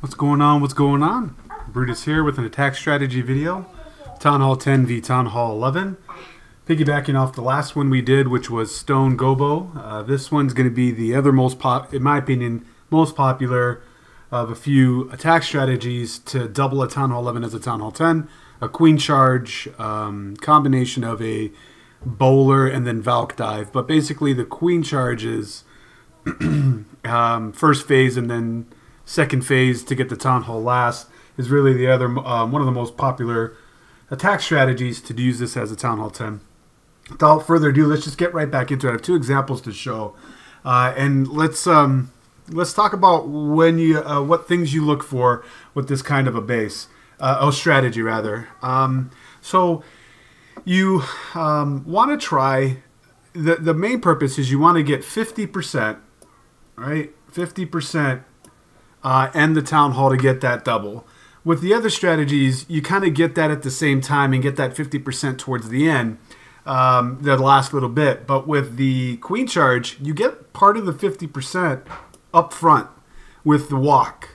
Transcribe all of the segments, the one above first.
What's going on? What's going on? Brutus here with an attack strategy video. Town Hall 10 v Town Hall 11. Piggybacking off the last one we did, which was Stone Gobo. This one's going to be the other in my opinion, most popular of a few attack strategies to double a Town Hall 11 as a Town Hall 10. A Queen Charge, combination of a Bowler and then Valk Dive. But basically the Queen Charge is first phase, and then second phase to get the Town Hall last is really the other one of the most popular attack strategies to use this as a Town Hall 10. Without further ado, let's just get right back into it. I have two examples to show, and let's talk about when you what things you look for with this kind of a base, strategy rather. So you want to try the main purpose is you want to get 50%, right? 50%. And the Town Hall to get that double. With the other strategies, you kind of get that at the same time and get that 50% towards the end, the last little bit. But with the Queen Charge, you get part of the 50% up front with the walk.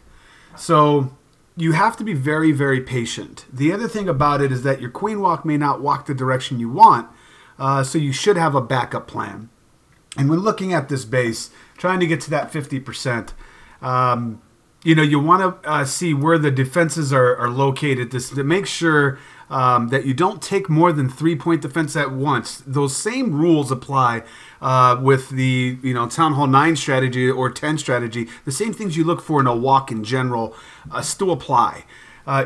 So you have to be very, very patient. The other thing about it is that your Queen Walk may not walk the direction you want, so you should have a backup plan. And when looking at this base, trying to get to that 50%, you know, you want to see where the defenses are located to make sure that you don't take more than 3-point defense at once. Those same rules apply with the Town Hall 9 strategy or 10 strategy. The same things you look for in a walk in general still apply.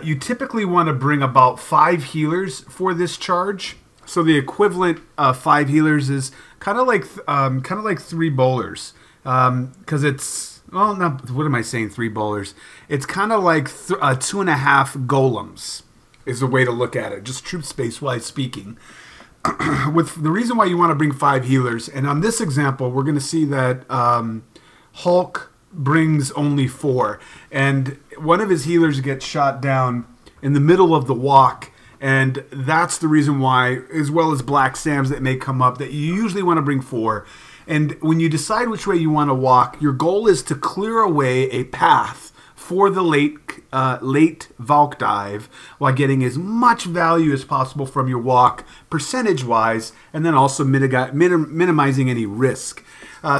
You typically want to bring about 5 healers for this charge. So the equivalent of 5 healers is kind of like 3 bowlers, because it's. Well, no, what am I saying? 3 bowlers. It's kind of like 2.5 golems is the way to look at it, just troop space-wise speaking. With the reason why you want to bring 5 healers, and on this example, we're going to see that Hulk brings only 4, and one of his healers gets shot down in the middle of the walk, and that's the reason why, as well as Black Sams that may come up, that you usually want to bring 4. And when you decide which way you want to walk, your goal is to clear away a path for the late Valk Dive while getting as much value as possible from your walk, percentage-wise, and then also minimizing any risk.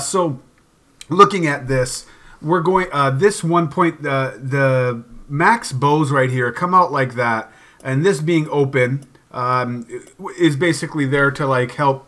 So looking at this, we're going, this 1 point, the max bows right here come out like that, and this being open is basically there to like help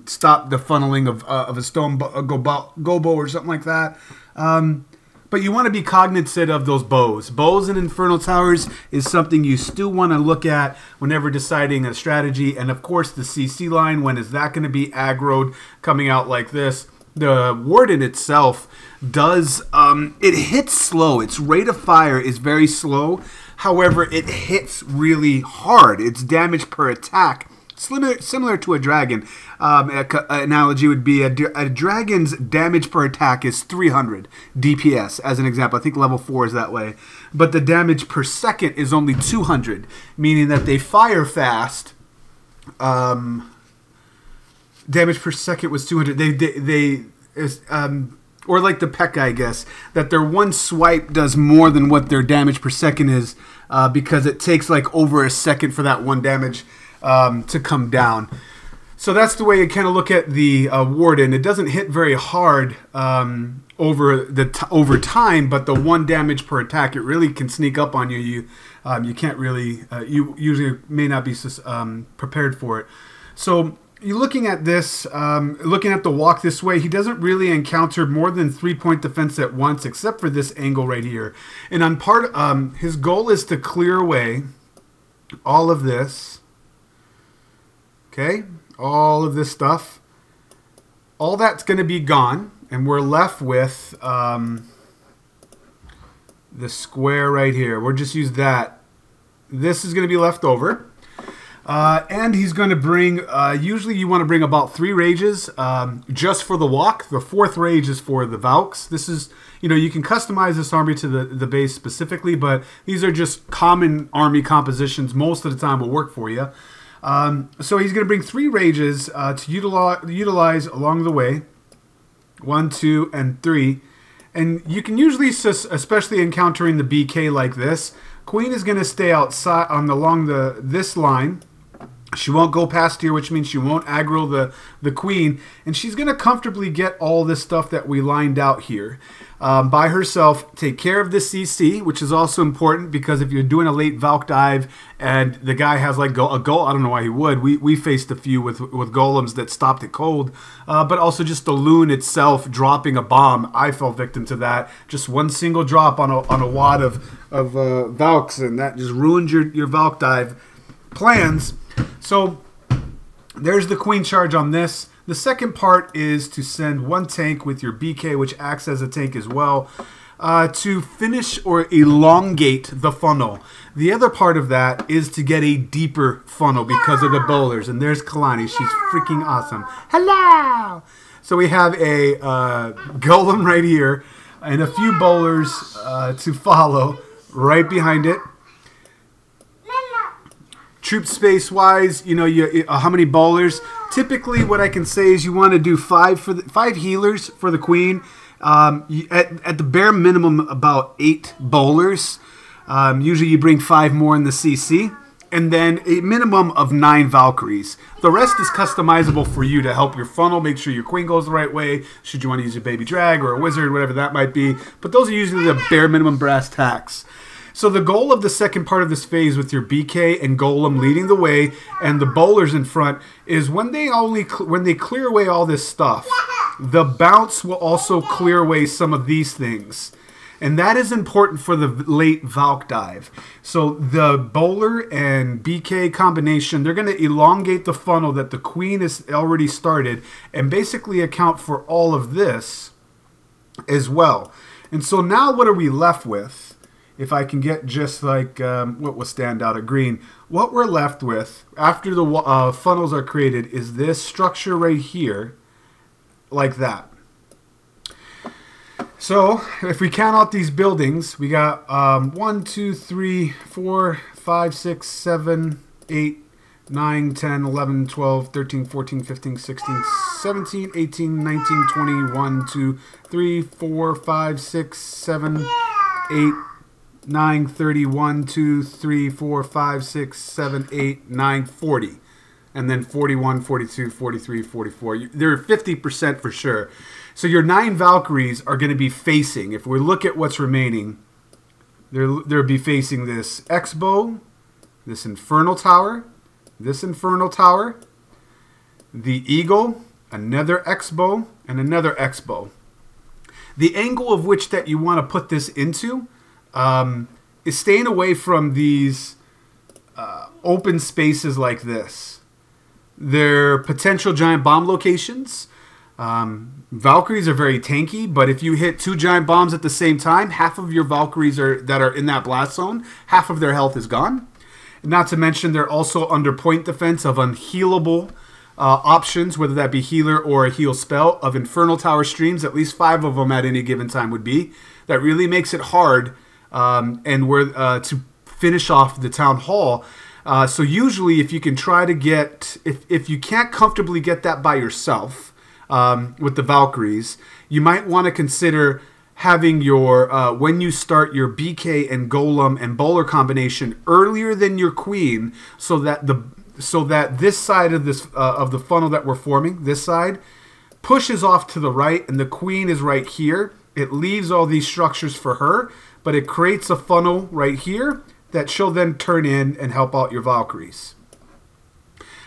stop the funneling of a stone gobo or something like that. But you want to be cognizant of those bows. Bows and Infernal Towers is something you still want to look at whenever deciding a strategy. And of course the CC line, when is that going to be aggroed, coming out like this. The Warden itself does, it hits slow. Its rate of fire is very slow. However, it hits really hard. Its damage per attack, similar to a dragon. Analogy would be a dragon's damage per attack is 300 DPS, as an example. I think level 4 is that way. But the damage per second is only 200, meaning that they fire fast. Damage per second was 200. Or like the P.E.K.K.A, I guess, that their one swipe does more than what their damage per second is, because it takes like over a second for that one damage to come down. So that's the way you kind of look at the Warden. It doesn't hit very hard over time, but the 1 damage per attack, it really can sneak up on you. You can't really, you usually may not be prepared for it. So you're looking at this, looking at the walk this way, he doesn't really encounter more than 3-point defense at once, except for this angle right here. And on his goal is to clear away all of this. Okay, all of this stuff. All that's going to be gone, and we're left with the square right here. We'll just use that. This is going to be left over. And he's going to bring, usually you want to bring about 3 rages just for the walk. The 4th rage is for the Valks. This is, you can customize this army to the base specifically, but these are just common army compositions. Most of the time will work for you. So he's going to bring 3 rages to utilize along the way. 1, 2, and 3. And you can usually, especially encountering the BK like this, queen is going to stay outside along this line. She won't go past here, which means she won't aggro the queen. And she's going to comfortably get all this stuff that we lined out here by herself. Take care of the CC, which is also important because if you're doing a late Valk dive and the guy has like a goal, I don't know why he would. We faced a few with golems that stopped it cold. But also just the loon itself dropping a bomb. I fell victim to that. Just one single drop on a wad of Valks, and that just ruined your Valk dive plans. So there's the queen charge on this. The second part is to send one tank with your BK, which acts as a tank as well, to finish or elongate the funnel. The other part of that is to get a deeper funnel because of the bowlers. And there's Kalani. She's freaking awesome. Hello! So we have a golem right here and a few bowlers to follow right behind it. Troop space wise, you know, how many bowlers? Typically, what I can say is you want to do five healers for the queen. At the bare minimum, about 8 bowlers. Usually, you bring 5 more in the CC, and then a minimum of 9 Valkyries. The rest is customizable for you to help your funnel. Make sure your queen goes the right way. Should you want to use a baby drag or a wizard, whatever that might be. But those are usually the bare minimum brass tacks. So the goal of the second part of this phase with your BK and Golem leading the way and the bowlers in front is when they clear away all this stuff, the bounce will also clear away some of these things. And that is important for the late Valk dive. So the bowler and BK combination, they're going to elongate the funnel that the queen has already started and basically account for all of this as well. And so now what are we left with? If I can get just like what will stand out of green, what we're left with after the funnels are created is this structure right here, like that. So if we count out these buildings, we got 1, 2, 3, 4, 5, 6, 7, 8, 9, 10, 11, 12, 13, 14, 15, 16, 17, 18, 19, 20, 1, 2, 3, 4, 5, 6, 7, 8, 9, 30, 1, 2, 3, 4, 5, 6, 7, 8, 9, 40. And then 41, 42, 43, 44. They're 50% for sure. So your 9 Valkyries are going to be facing, if we look at what's remaining, they'll be facing this X-bow, this Infernal Tower, this Infernal Tower, the Eagle, another X-bow, and another X-bow. The angle of which that you want to put this into is staying away from these open spaces like this. They're potential giant bomb locations. Valkyries are very tanky, but if you hit 2 giant bombs at the same time, half of your Valkyries that are in that blast zone, half of their health is gone. Not to mention they're also under point defense of unhealable options, whether that be healer or a heal spell, of Infernal Tower streams. At least 5 of them at any given time would be. That really makes it hard to finish off the town hall. So usually if you can try to get, if you can't comfortably get that by yourself with the Valkyries, you might want to consider having your, when you start your BK and Golem and Bowler combination earlier than your Queen, so that this side of the funnel that we're forming, this side, pushes off to the right and the Queen is right here. It leaves all these structures for her, but it creates a funnel right here that she'll then turn in and help out your Valkyries.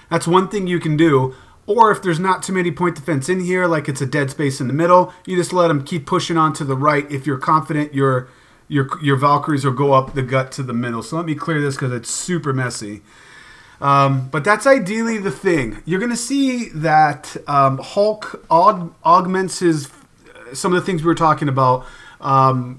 That's one thing you can do. Or if there's not too many point defense in here, like it's a dead space in the middle, you just let them keep pushing on to the right if you're confident your Valkyries will go up the gut to the middle. So let me clear this because it's super messy. But that's ideally the thing. You're going to see that Hulk augments some of the things we were talking about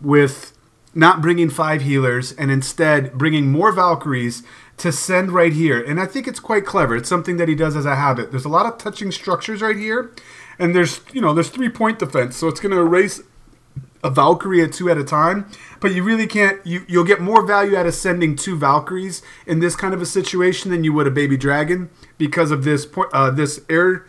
with not bringing 5 healers and instead bringing more Valkyries to send right here. And I think it's quite clever. It's something that he does as a habit. There's a lot of touching structures right here, and there's 3 point defense, so it's going to erase a Valkyrie at 2 at a time. But you really can't. You'll get more value out of sending 2 Valkyries in this kind of a situation than you would a baby dragon because of this air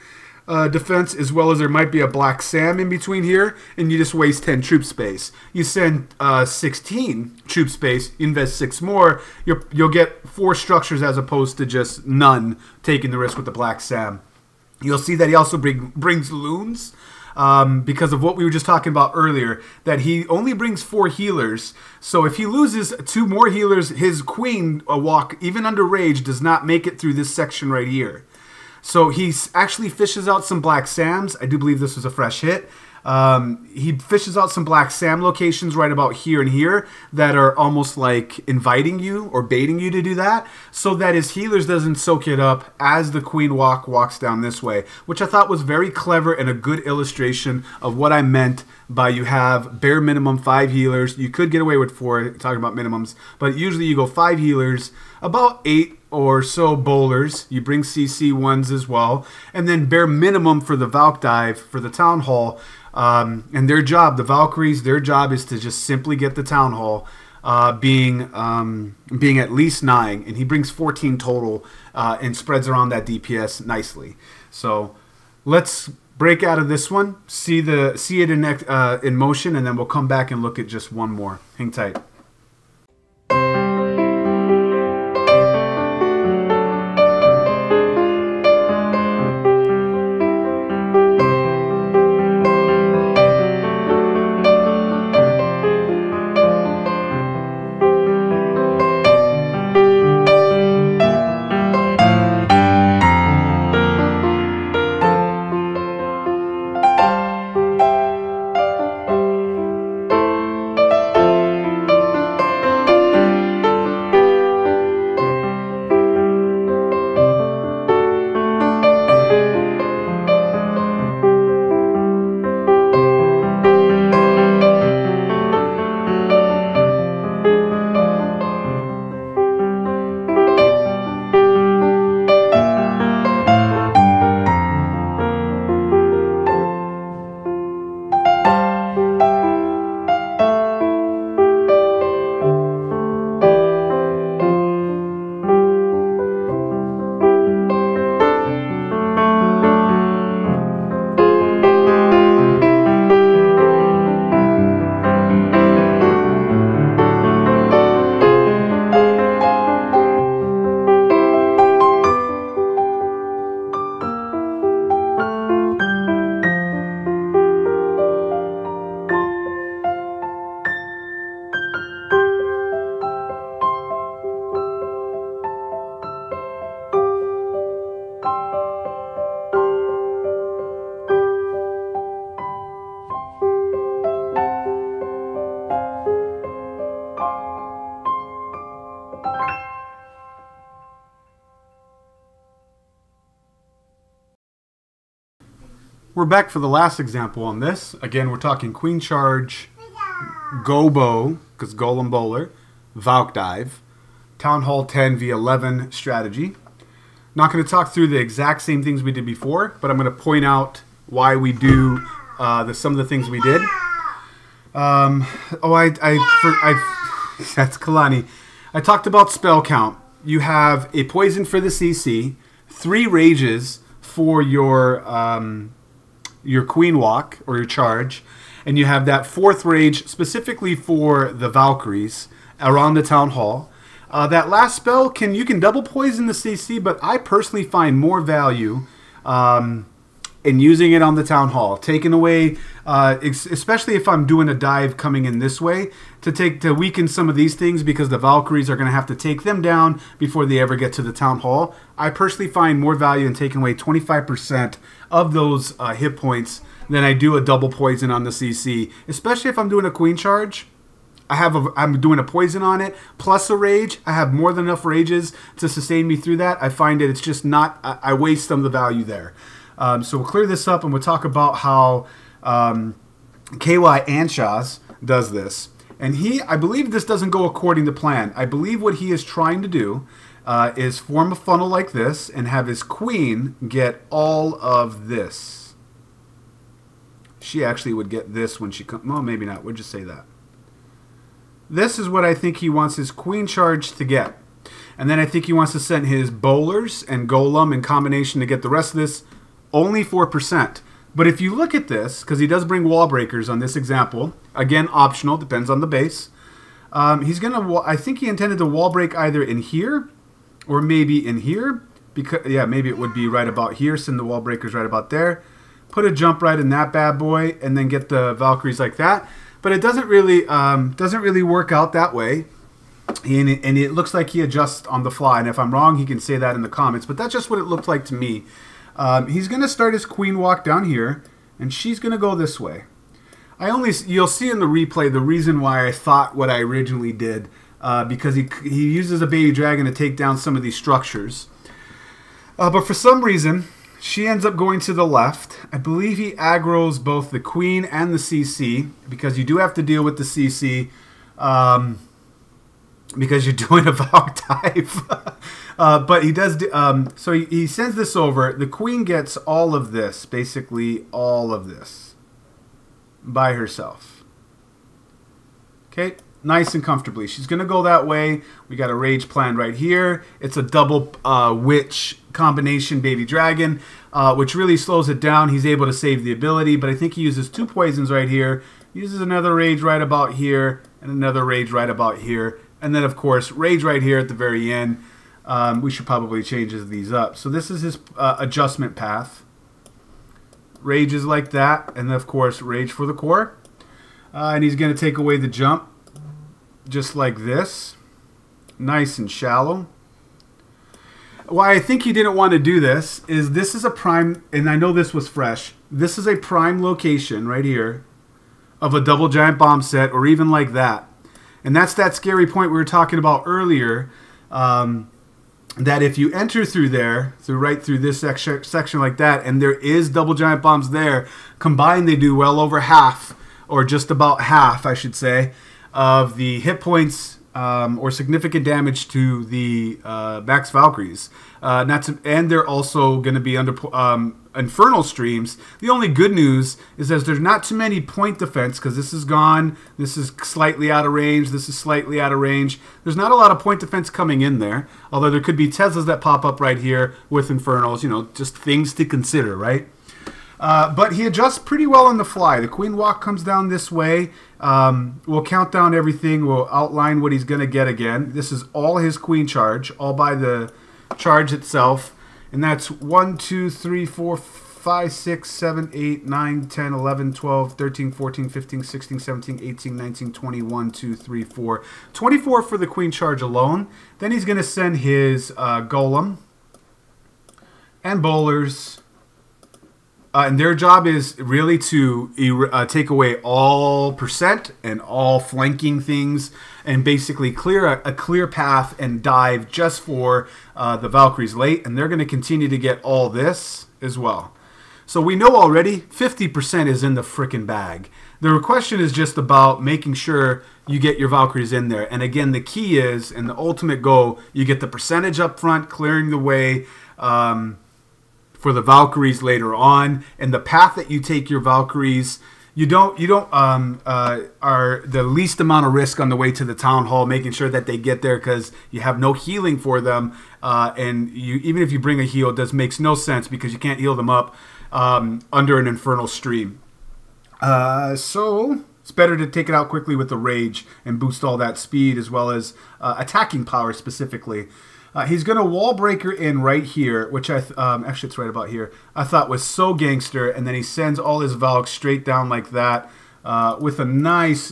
defense, as well as there might be a Black Sam in between here, and you just waste 10 troop space. You send 16 troop space, invest 6 more, you'll get 4 structures as opposed to just none, taking the risk with the Black Sam. You'll see that he also brings loons. Because of what we were just talking about earlier, that he only brings 4 healers. So if he loses 2 more healers, his queen walk, even under rage, does not make it through this section right here. So he actually fishes out some Black Sams. I do believe this was a fresh hit. He fishes out some Black Sam locations right about here and here that are almost like inviting you or baiting you to do that, so that his healers doesn't soak it up as the queen walks down this way, which I thought was very clever and a good illustration of what I meant by you have bare minimum 5 healers. You could get away with 4, talking about minimums, but usually you go 5 healers, about 8 or so bowlers. You bring CC ones as well, and then bare minimum for the Valk dive for the Town Hall. And their job, the Valkyries, their job is to just simply get the Town Hall, being at least 9, and he brings 14 total and spreads around that DPS nicely. So let's break out of this one, see it in motion, and then we'll come back and look at just one more. Hang tight. We're back for the last example on this. Again, we're talking Queen Charge, Gobo, because Golem Bowler, Valk Dive, Town Hall 10 v11 strategy. Not going to talk through the exact same things we did before, but I'm going to point out why we do some of the things we did. That's Kalani. I talked about spell count. You have a poison for the CC, 3 rages for your queen walk or your charge, and you have that 4th rage specifically for the Valkyries around the Town Hall. That last spell, you can double poison the CC, but I personally find more value in using it on the Town Hall, taking away, especially if I'm doing a dive coming in this way, to weaken some of these things, because the Valkyries are going to have to take them down before they ever get to the Town Hall. I personally find more value in taking away 25% of those hit points than I do a double poison on the CC, especially if I'm doing a queen charge. I'm doing a poison on it plus a rage. I have more than enough rages to sustain me through that. I find that it's just not, I waste some of the value there. So we'll clear this up and we'll talk about how KY Anshaz does this. And I believe this doesn't go according to plan. I believe what he is trying to do is form a funnel like this and have his queen get all of this. She actually would get this when she comes. Well, maybe not. We'll just say that. This is what I think he wants his queen charge to get. And then I think he wants to send his bowlers and golem in combination to get the rest of this only 4%. But if you look at this, because he does bring wall breakers on this example, again, optional, depends on the base. He's going to, I think he intended to wall break either in here or maybe in here. Because, yeah, maybe it would be right about here, send the wall breakers right about there. Put a jump right in that bad boy and then get the Valkyries like that. But it doesn't really work out that way. And it looks like he adjusts on the fly. And if I'm wrong, he can say that in the comments. But that's just what it looked like to me. He's going to start his queen walk down here. And she's going to go this way. You'll see in the replay the reason why I thought what I originally did. Because he uses a baby dragon to take down some of these structures. But for some reason, she ends up going to the left. I believe he aggroes both the queen and the CC. Because you do have to deal with the CC. Because you're doing a Valk dive. But he does... so he sends this over. The queen gets all of this. Basically, all of this. By herself. Okay? Nice and comfortably. She's going to go that way. We got a rage planned right here. It's a double witch combination baby dragon, which really slows it down. He's able to save the ability, but I think he uses 2 poisons right here. He uses another rage right about here, and another rage right about here. And then, of course, rage right here at the very end. We should probably change these up. So this is his adjustment path. Rage is like that, and then, of course, rage for the core. And he's going to take away the jump. Just like this. Nice and shallow. Why I think he didn't want to do this is a prime, and I know this was fresh, this is a prime location right here of a double giant bomb set, or even like that. And that's that scary point we were talking about earlier, that if you enter through there, right through this section like that, and there is double giant bombs there, combined they do well over half, or just about half, I should say, of the hit points or significant damage to the max Valkyries. And they're also going to be under infernal streams. The only good news is that there's not too many point defense, because this is gone, this is slightly out of range, this is slightly out of range. There's not a lot of point defense coming in there, although there could be Teslas that pop up right here with infernals, you know, just things to consider, right? But he adjusts pretty well on the fly. The queen walk comes down this way. We'll count down everything. We'll outline what he's going to get again. This is all his queen charge, all by the charge itself. And that's 1, 2, 3, 4, 5, 6, 7, 8, 9, 10, 11, 12, 13, 14, 15, 16, 17, 18, 19, 20, 1, 2, 3, 4. 24 for the queen charge alone. Then he's going to send his golem and bowlers. And their job is really to take away all percent and all flanking things, and basically clear a clear path and dive just for the Valkyries late. And they're going to continue to get all this as well. So we know already 50% is in the frickin' bag. The question is just about making sure you get your Valkyries in there. And again, the key is, and the ultimate goal, you get the percentage up front, clearing the way for the Valkyries later on, and the path that you take your Valkyries, you don't are the least amount of risk on the way to the town hall, making sure that they get there, because you have no healing for them, and even if you bring a heal, it makes no sense because you can't heal them up under an infernal stream. So it's better to take it out quickly with the rage and boost all that speed as well as attacking power specifically. He's going to wall breaker in right here, which actually it's right about here, I thought was so gangster. And then he sends all his Valks straight down like that with a nice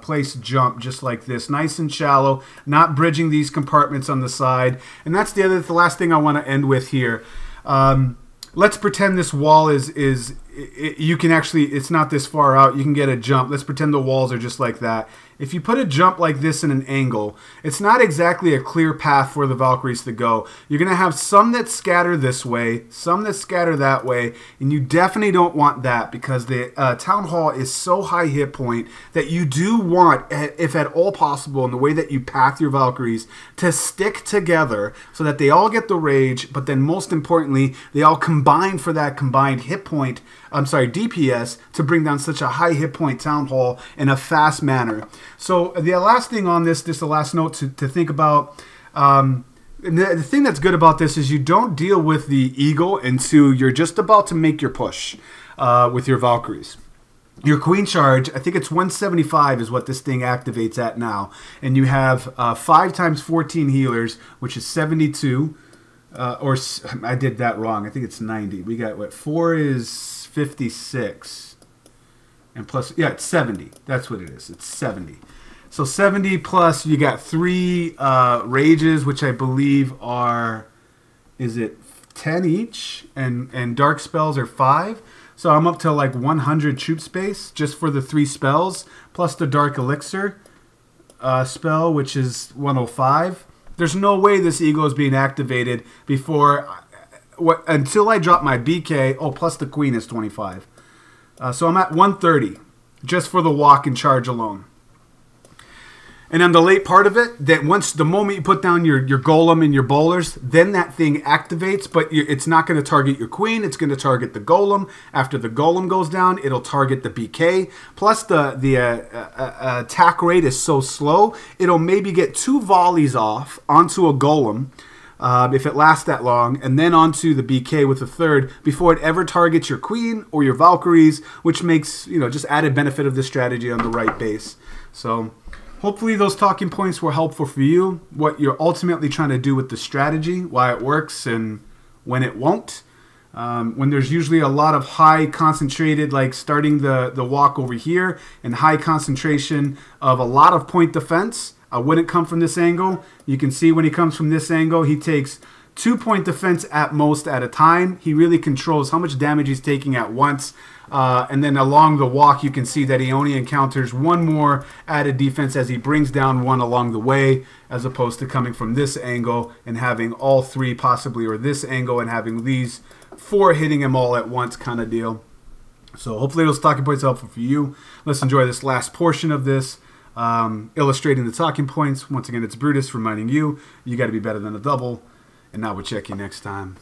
place jump just like this. Nice and shallow, not bridging these compartments on the side. And that's the last thing I want to end with here. Let's pretend this wall you can actually, it's not this far out, you can get a jump. Let's pretend the walls are just like that. If you put a jump like this in an angle, it's not exactly a clear path for the Valkyries to go. You're going to have some that scatter this way, some that scatter that way, and you definitely don't want that, because the Town Hall is so high hit point that you do want, if at all possible, in the way that you path your Valkyries, to stick together so that they all get the rage, but then most importantly, they all combine for that combined hit point, DPS, to bring down such a high hit point Town Hall in a fast manner. So the last thing on this, just the last note to think about, And the thing that's good about this is you don't deal with the eagle until you're just about to make your push with your Valkyries. Your queen charge, I think it's 175 is what this thing activates at now. And you have 5 times 14 healers, which is 72. Or I did that wrong. I think it's 90. We got, what, 4 is 56. And plus, yeah, it's 70. That's what it is. It's 70. So 70 plus, you got 3 rages, which I believe are, is it 10 each? And dark spells are 5. So I'm up to like 100 troop space just for the 3 spells, plus the dark elixir spell, which is 105. There's no way this eagle is being activated before, until I drop my BK. Oh, plus the queen is 25. So I'm at 130 just for the walk and charge alone. And on the late part of it, that once the moment you put down your golem and your bowlers, then that thing activates, but it's not going to target your queen. It's going to target the golem. After the golem goes down, it'll target the BK. Plus, the attack rate is so slow, it'll maybe get 2 volleys off onto a golem, if it lasts that long, and then onto the BK with a 3rd before it ever targets your queen or your Valkyries, which makes, you know, just added benefit of this strategy on the right base. So hopefully those talking points were helpful for you, what you're ultimately trying to do with the strategy, why it works and when it won't. When there's usually a lot of high concentrated, like starting the walk over here, and high concentration of a lot of point defense, I wouldn't come from this angle. You can see when he comes from this angle, he takes 2 point defense at most at a time. He really controls how much damage he's taking at once. And then along the walk, you can see that he only encounters 1 more added defense as he brings down 1 along the way, as opposed to coming from this angle and having all 3 possibly, or this angle and having these 4 hitting him all at once kind of deal. So hopefully those talking points are helpful for you. Let's enjoy this last portion of this, illustrating the talking points. Once again, it's Brutus reminding you, you got to be better than a double. And now we'll check you next time.